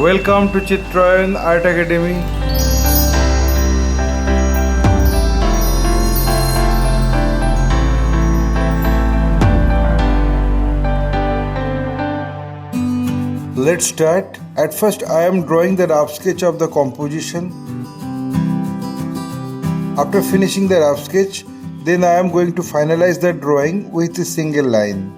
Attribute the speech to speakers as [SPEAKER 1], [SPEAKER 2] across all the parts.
[SPEAKER 1] Welcome to Chitrayan Art Academy. Let's start. At first I am drawing the rough sketch of the composition. After finishing the rough sketch, then I am going to finalize the drawing with a single line.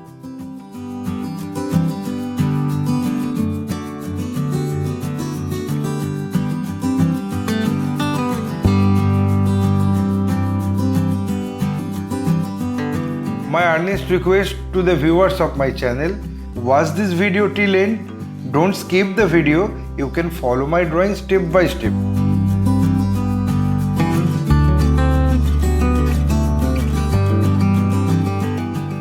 [SPEAKER 1] My earnest request to the viewers of my channel, watch this video till end. Don't skip the video. You can follow my drawing step by step.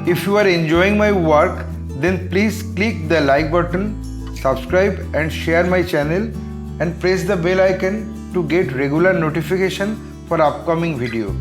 [SPEAKER 1] If you are enjoying my work, then please click the like button, subscribe and share my channel and press the bell icon to get regular notification for upcoming video.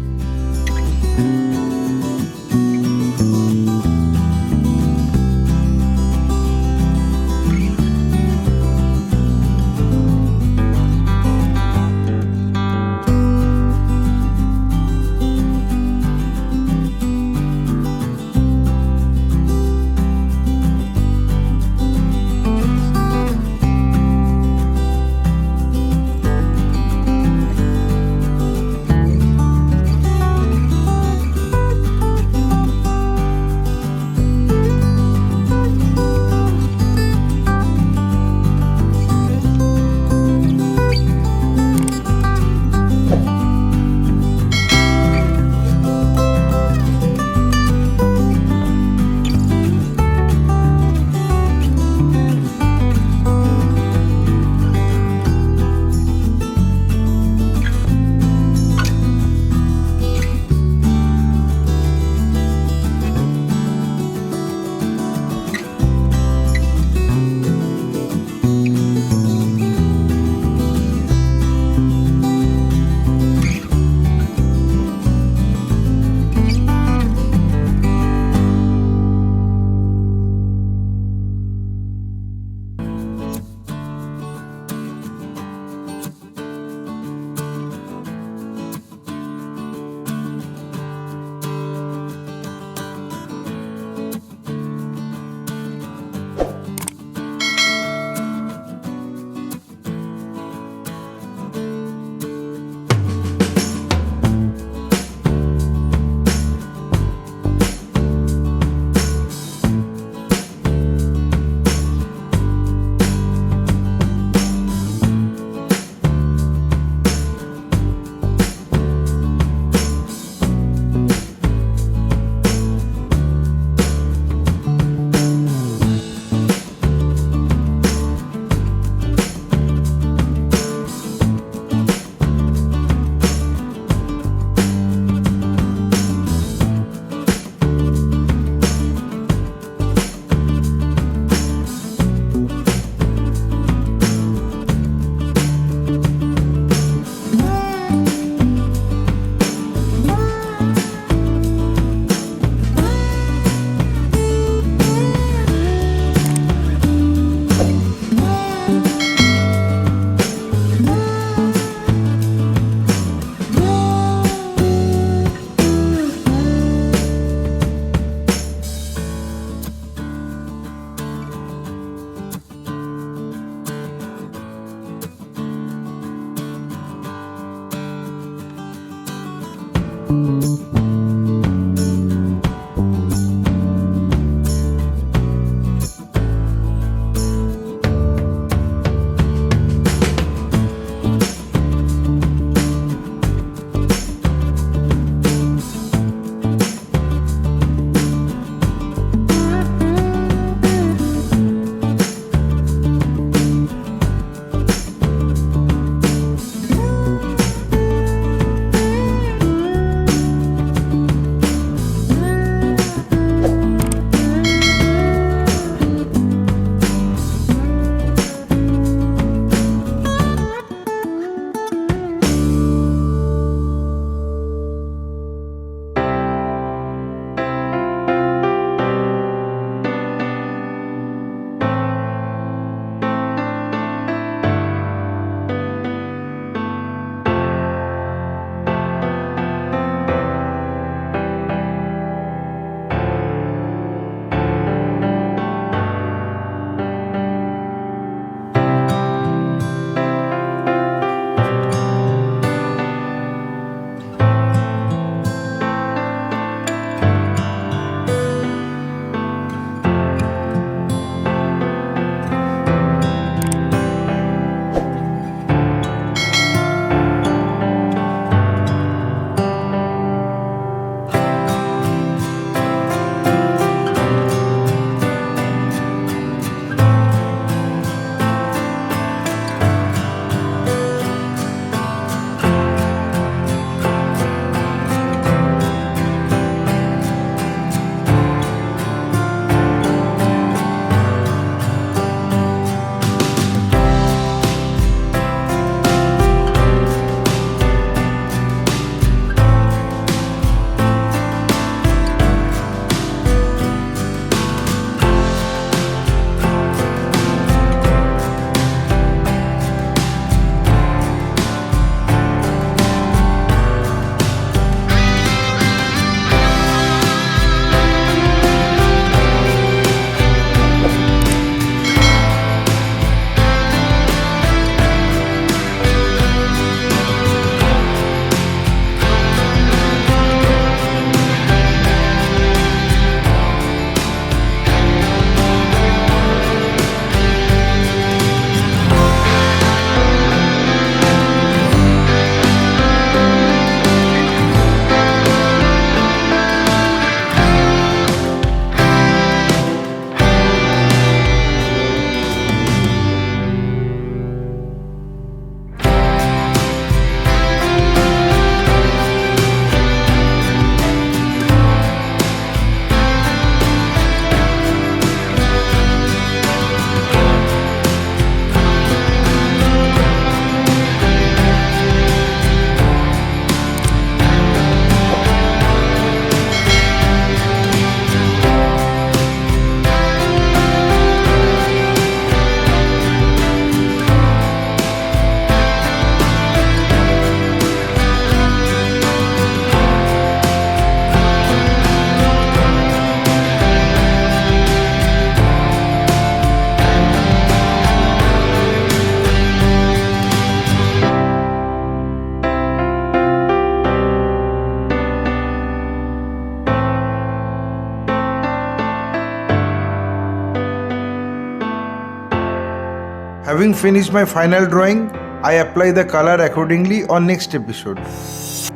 [SPEAKER 1] Having finished my final drawing, I apply the color accordingly on next episode.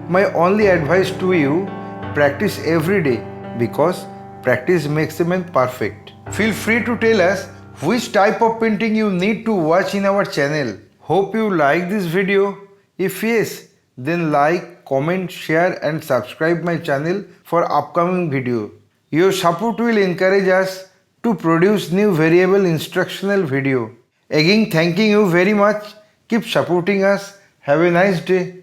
[SPEAKER 1] My only advice to you, practice every day because practice makes a man perfect. Feel free to tell us which type of painting you need to watch in our channel. Hope you like this video. If yes, then like, comment, share and subscribe my channel for upcoming video. Your support will encourage us to produce new variable instructional video. Again, thanking you very much. Keep supporting us. Have a nice day.